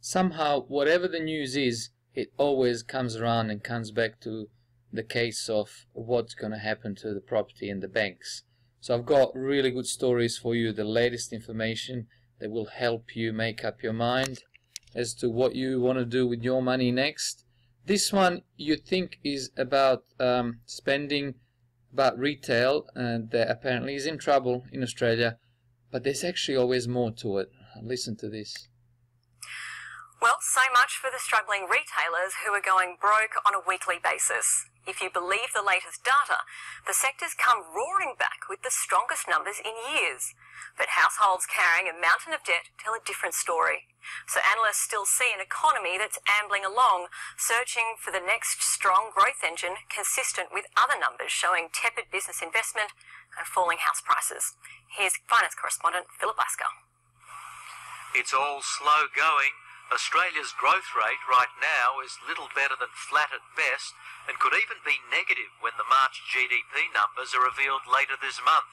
somehow whatever the news is, it always comes around and comes back to the case of what's going to happen to the property and the banks. So I've got really good stories for you, the latest information that will help you make up your mind as to what you want to do with your money next. This one you think is about spending, about retail, and that apparently is in trouble in Australia, but there's actually always more to it. Listen to this. Well, so much for the struggling retailers who are going broke on a weekly basis. If you believe the latest data, the sector's come roaring back with the strongest numbers in years. But households carrying a mountain of debt tell a different story. So analysts still see an economy that's ambling along, searching for the next strong growth engine consistent with other numbers showing tepid business investment and falling house prices. Here's finance correspondent Philip Lasker. It's all slow going. Australia's growth rate right now is little better than flat at best and could even be negative when the March GDP numbers are revealed later this month.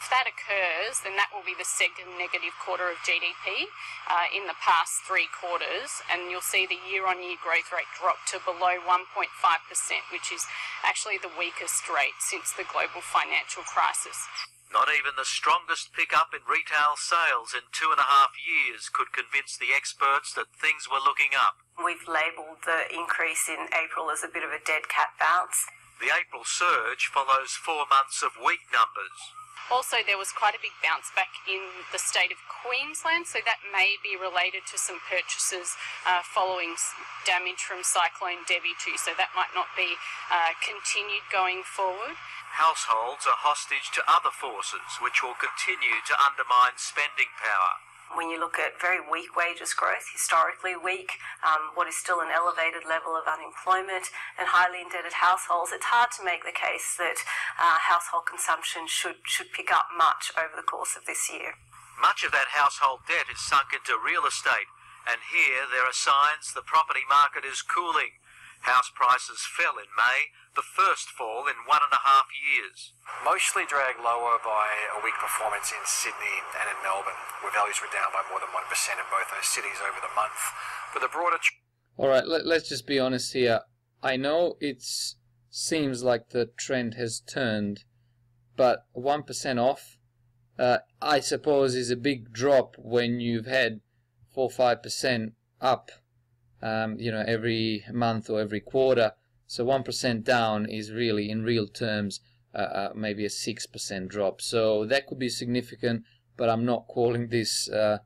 If that occurs, then that will be the second negative quarter of GDP in the past 3 quarters, and you'll see the year-on-year growth rate drop to below 1.5%, which is actually the weakest rate since the global financial crisis. Not even the strongest pickup in retail sales in 2.5 years could convince the experts that things were looking up. We've labelled the increase in April as a bit of a dead cat bounce. The April surge follows 4 months of weak numbers. Also, there was quite a big bounce back in the state of Queensland, so that may be related to some purchases following damage from Cyclone Debbie too, so that might not be continued going forward. Households are hostage to other forces, which will continue to undermine spending power. When you look at very weak wages growth, historically weak, what is still an elevated level of unemployment and highly indebted households, it's hard to make the case that household consumption should pick up much over the course of this year. Much of that household debt is sunk into real estate, and here there are signs the property market is cooling. House prices fell in May, the first fall in 1.5 years. Mostly dragged lower by a weak performance in Sydney and in Melbourne, where values were down by more than 1% in both those cities over the month. But the broader... Alright, let's just be honest here. I know it seems like the trend has turned, but 1% off, I suppose, is a big drop when you've had 4 or 5% up. Every month or every quarter. So 1% down is really, in real terms, maybe a 6% drop. So that could be significant, but I'm not calling this a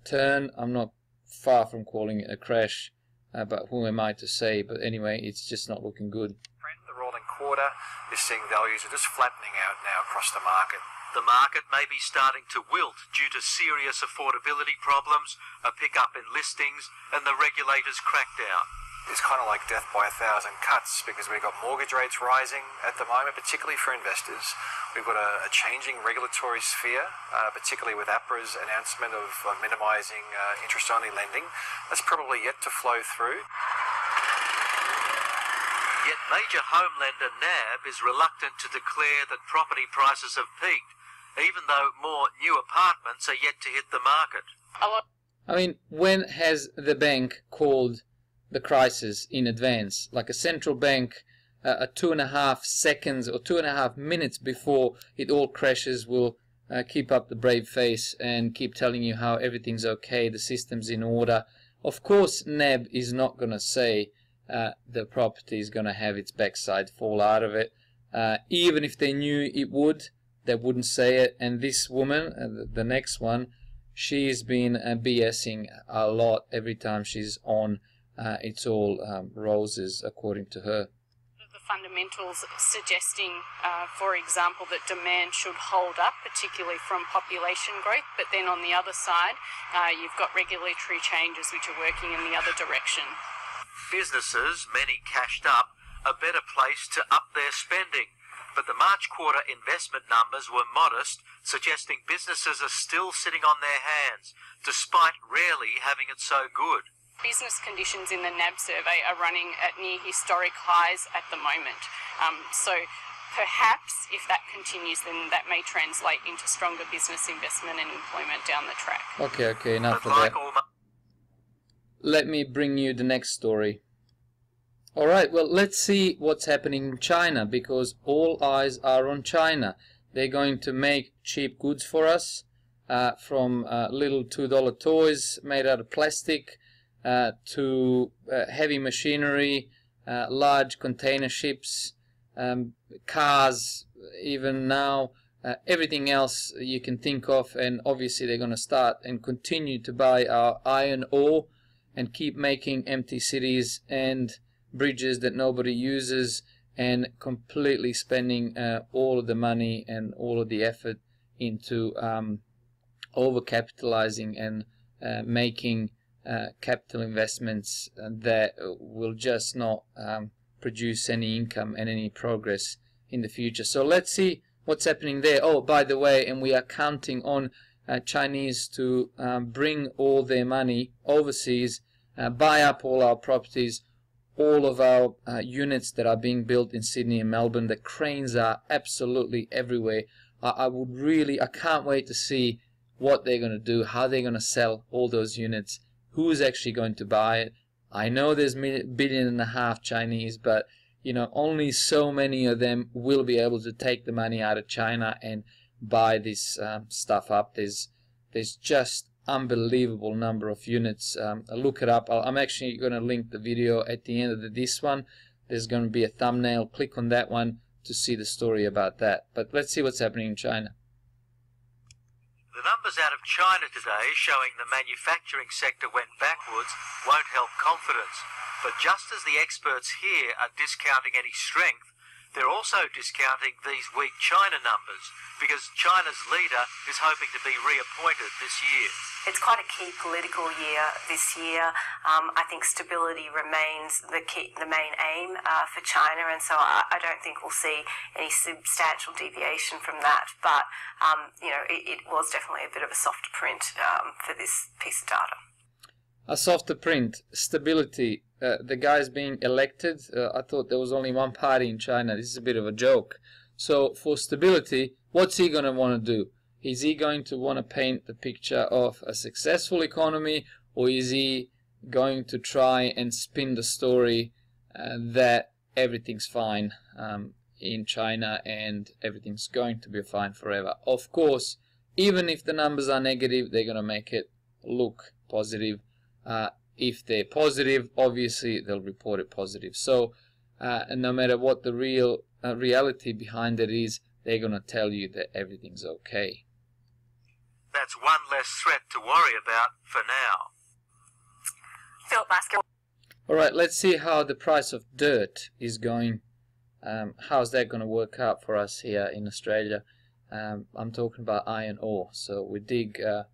turn. I'm not far from calling it a crash, but who am I to say? But anyway, it's just not looking good. The rolling quarter is seeing values are just flattening out now across the market. The market may be starting to wilt due to serious affordability problems, a pickup in listings, and the regulators' crackdown. It's kind of like death by 1,000 cuts because we've got mortgage rates rising at the moment, particularly for investors. We've got a changing regulatory sphere, particularly with APRA's announcement of minimising interest-only lending. That's probably yet to flow through. Yet major home lender NAB is reluctant to declare that property prices have peaked, even though more new apartments are yet to hit the market. I mean, when has the bank called the crisis in advance? Like a central bank, 2.5 seconds or 2.5 minutes before it all crashes will keep up the brave face and keep telling you how everything's okay, the system's in order. Of course, NAB is not going to say the property is going to have its backside fall out of it. Even if they knew it would, they wouldn't say it. And this woman, the next one, she's been BSing a lot every time she's on. It's all roses, according to her. The fundamentals suggesting, for example, that demand should hold up, particularly from population growth, but then on the other side, you've got regulatory changes which are working in the other direction. Businesses, many cashed up, are better placed to up their spending. But the March quarter investment numbers were modest, suggesting businesses are still sitting on their hands, despite rarely having it so good. Business conditions in the NAB survey are running at near historic highs at the moment. So perhaps if that continues, then that may translate into stronger business investment and employment down the track. Okay, enough of that. let me bring you the next story. Alright, well, let's see what's happening in China, because all eyes are on China. They're going to make cheap goods for us, from little $2 toys made out of plastic to heavy machinery, large container ships, cars, even now, everything else you can think of. And obviously they're going to start and continue to buy our iron ore and keep making empty cities and bridges that nobody uses, and completely spending all of the money and all of the effort into overcapitalizing and making capital investments that will just not produce any income and any progress in the future. So let's see what's happening there. Oh, by the way, and we are counting on Chinese to bring all their money overseas, buy up all our properties, all of our units that are being built in Sydney and Melbourne. The cranes are absolutely everywhere. I can't wait to see what they're going to do, how they're going to sell all those units, who's actually going to buy it. I know there's 1.5 billion Chinese, but you know, only so many of them will be able to take the money out of China and buy this stuff up. There's just unbelievable number of units. Look it up. I'm actually going to link the video at the end of this one. There's going to be a thumbnail. Click on that one to see the story about that. But let's see what's happening in China. The numbers out of China today showing the manufacturing sector went backwards won't help confidence. But just as the experts here are discounting any strength, they're also discounting these weak China numbers, because China's leader is hoping to be reappointed this year. It's quite a key political year this year. I think stability remains the main aim for China, and so I don't think we'll see any substantial deviation from that. But you know, it was definitely a bit of a softer print for this piece of data. A softer print, stability. The guy's being elected. I thought there was only one party in China. This is a bit of a joke. So for stability, what's he going to want to do? Is he going to want to paint the picture of a successful economy, or is he going to try and spin the story that everything's fine in China and everything's going to be fine forever? Of course, even if the numbers are negative, they're going to make it look positive. If they're positive, obviously they'll report it positive. So and no matter what the real reality behind it is, they're going to tell you that everything's okay. That's one less threat to worry about for now. Philip Lasker. Alright, let's see how the price of dirt is going. How's that going to work out for us here in Australia? I'm talking about iron ore. So we dig a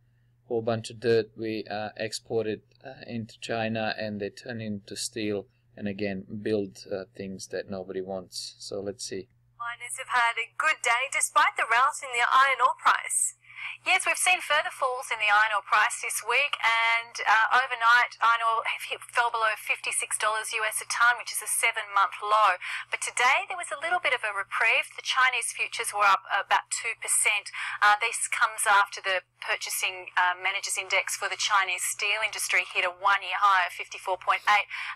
whole bunch of dirt, we export it into China, and they turn into steel and again build things that nobody wants. So let's see. Miners have had a good day despite the rout in the iron ore price. Yes, we've seen further falls in the iron ore price this week, and overnight iron ore fell below $56 US a tonne, which is a 7-month low. But today there was a little bit of a reprieve. The Chinese futures were up about 2%. This comes after the Purchasing Managers Index for the Chinese steel industry hit a 1-year high of 54.8,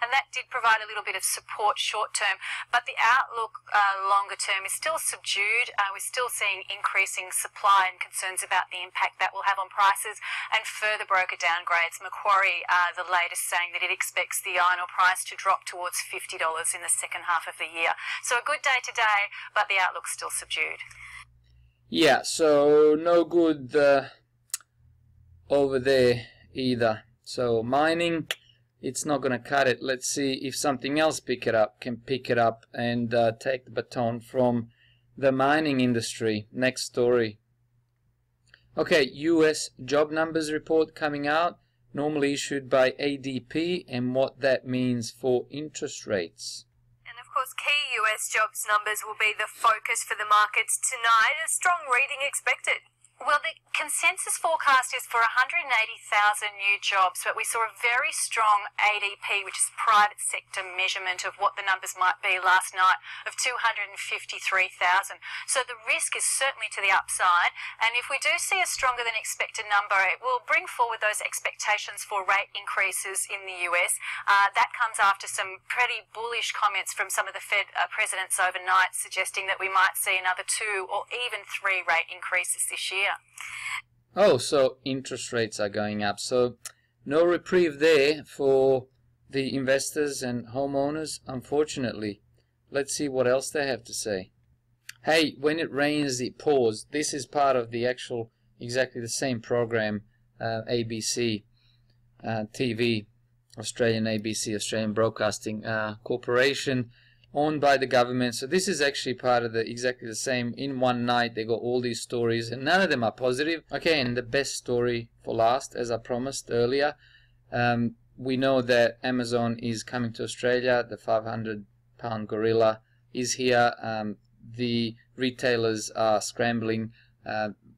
and that did provide a little bit of support short term. But the outlook longer term is still subdued. We're still seeing increasing supply and concerns about the impact that will have on prices, and further broker downgrades. Macquarie, the latest, saying that it expects the iron ore price to drop towards $50 in the second half of the year. So a good day today, but the outlook's still subdued. Yeah, so no good over there either. So mining, it's not going to cut it. Let's see if something else can pick it up and take the baton from the mining industry. Next story. Okay, US job numbers report coming out, normally issued by ADP, and what that means for interest rates. And of course, key US jobs numbers will be the focus for the markets tonight. A strong reading expected. Well, the consensus forecast is for 180,000 new jobs, but we saw a very strong ADP, which is private sector measurement of what the numbers might be last night, of 253,000. So the risk is certainly to the upside, and if we do see a stronger than expected number, it will bring forward those expectations for rate increases in the US. That comes after some pretty bullish comments from some of the Fed presidents overnight, suggesting that we might see another 2 or even 3 rate increases this year. Oh, so interest rates are going up. So no reprieve there for the investors and homeowners, unfortunately. Let's see what else they have to say. Hey, when it rains, it pours. This is part of the actual, exactly the same program, ABC TV, Australian ABC, Australian Broadcasting Corporation, owned by the government. So this is actually part of the exactly the same. In one night they got all these stories, and none of them are positive. Okay, and the best story for last, as I promised earlier, we know that Amazon is coming to Australia. The 500-pound gorilla is here. The retailers are scrambling.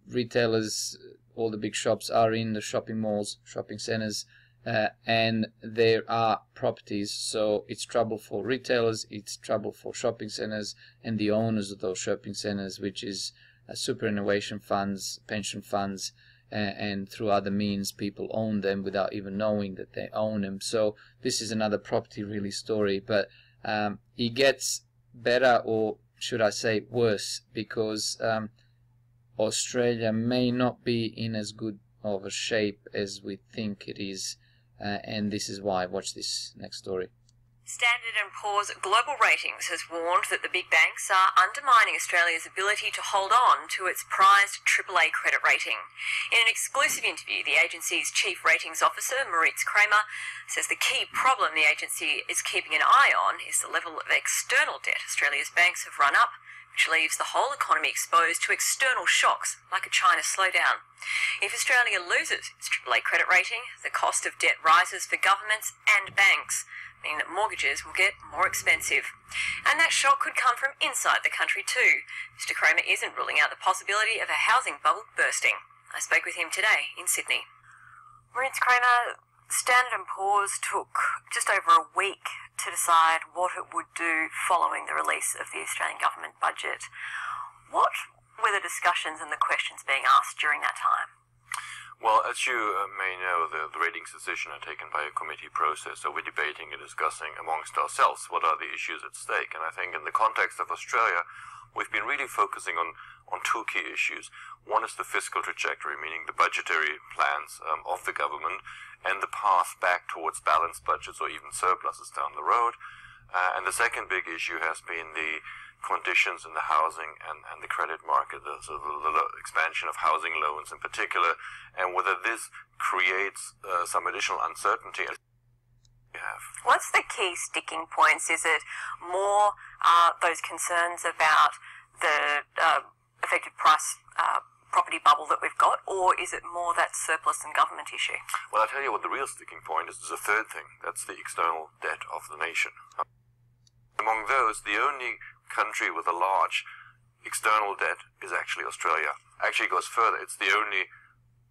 Retailers, all the big shops are in the shopping malls, shopping centers, and there are properties, so it's trouble for retailers, it's trouble for shopping centers and the owners of those shopping centers, which is superannuation funds, pension funds, and through other means people own them without even knowing that they own them. So this is another property really story, but it gets better, or should I say worse, because Australia may not be in as good of a shape as we think it is. And this is why. Watch this next story. Standard & Poor's Global Ratings has warned that the big banks are undermining Australia's ability to hold on to its prized AAA credit rating. In an exclusive interview, the agency's chief ratings officer, Moritz Kramer, says the key problem the agency is keeping an eye on is the level of external debt Australia's banks have run up, which leaves the whole economy exposed to external shocks like a China slowdown. If Australia loses its AAA credit rating, the cost of debt rises for governments and banks, meaning that mortgages will get more expensive. And that shock could come from inside the country too. Mr. Kramer isn't ruling out the possibility of a housing bubble bursting. I spoke with him today in Sydney. Moritz Kramer, Standard & Poor's took just over a week to decide what it would do following the release of the Australian government budget. What were the discussions and the questions being asked during that time? Well, as you may know, the ratings decision are taken by a committee process, so we're debating and discussing amongst ourselves what are the issues at stake. And I think in the context of Australia, we've been really focusing on two key issues. One is the fiscal trajectory, meaning the budgetary plans of the government, and the path back towards balanced budgets or even surpluses down the road. And the second big issue has been the conditions in the housing and the credit market, the expansion of housing loans in particular, and whether this creates some additional uncertainty. What's the key sticking points? Is it more those concerns about the effective price property bubble that we've got, or is it more that surplus and government issue? Well, I'll tell you what the real sticking point is. There's a third thing. That's the external debt of the nation. Among those, the only country with a large external debt is actually Australia. Actually, it goes further. It's the only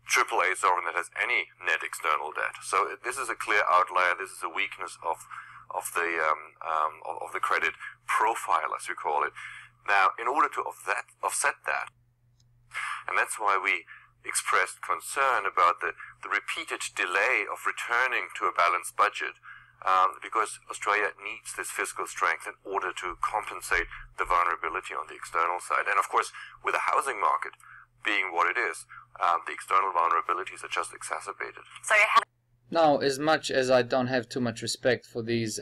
AAA sovereign that has any net external debt. So this is a clear outlier. This is a weakness of the credit profile, as we call it. Now, in order to offset that, and that's why we expressed concern about the repeated delay of returning to a balanced budget, because Australia needs this fiscal strength in order to compensate the vulnerability on the external side. And of course, with the housing market being what it is, the external vulnerabilities are just exacerbated. So now, as much as I don't have too much respect for these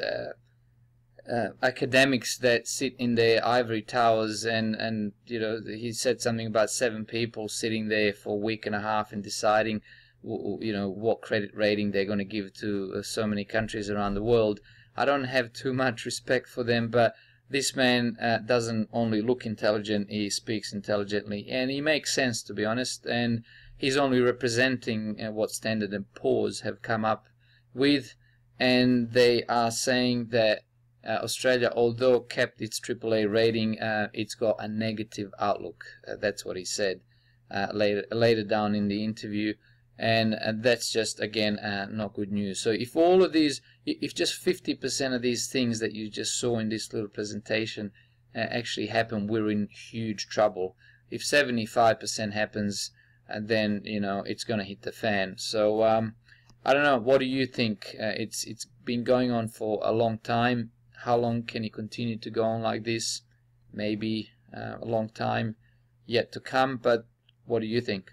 academics that sit in their ivory towers, and you know, he said something about 7 people sitting there for a week and a half and deciding, you know, what credit rating they're going to give to so many countries around the world. I don't have too much respect for them, but this man doesn't only look intelligent, he speaks intelligently, and he makes sense, to be honest, and he's only representing what Standard & Poor's have come up with, and they are saying that Australia, although kept its AAA rating, it's got a negative outlook. That's what he said. later down in the interview, and that's just again not good news. So if all of these, if just 50% of these things that you just saw in this little presentation actually happen, we're in huge trouble. If 75% happens, then it's going to hit the fan. So I don't know, what do you think? It's been going on for a long time. How long can it continue to go on like this? Maybe a long time yet to come, but what do you think?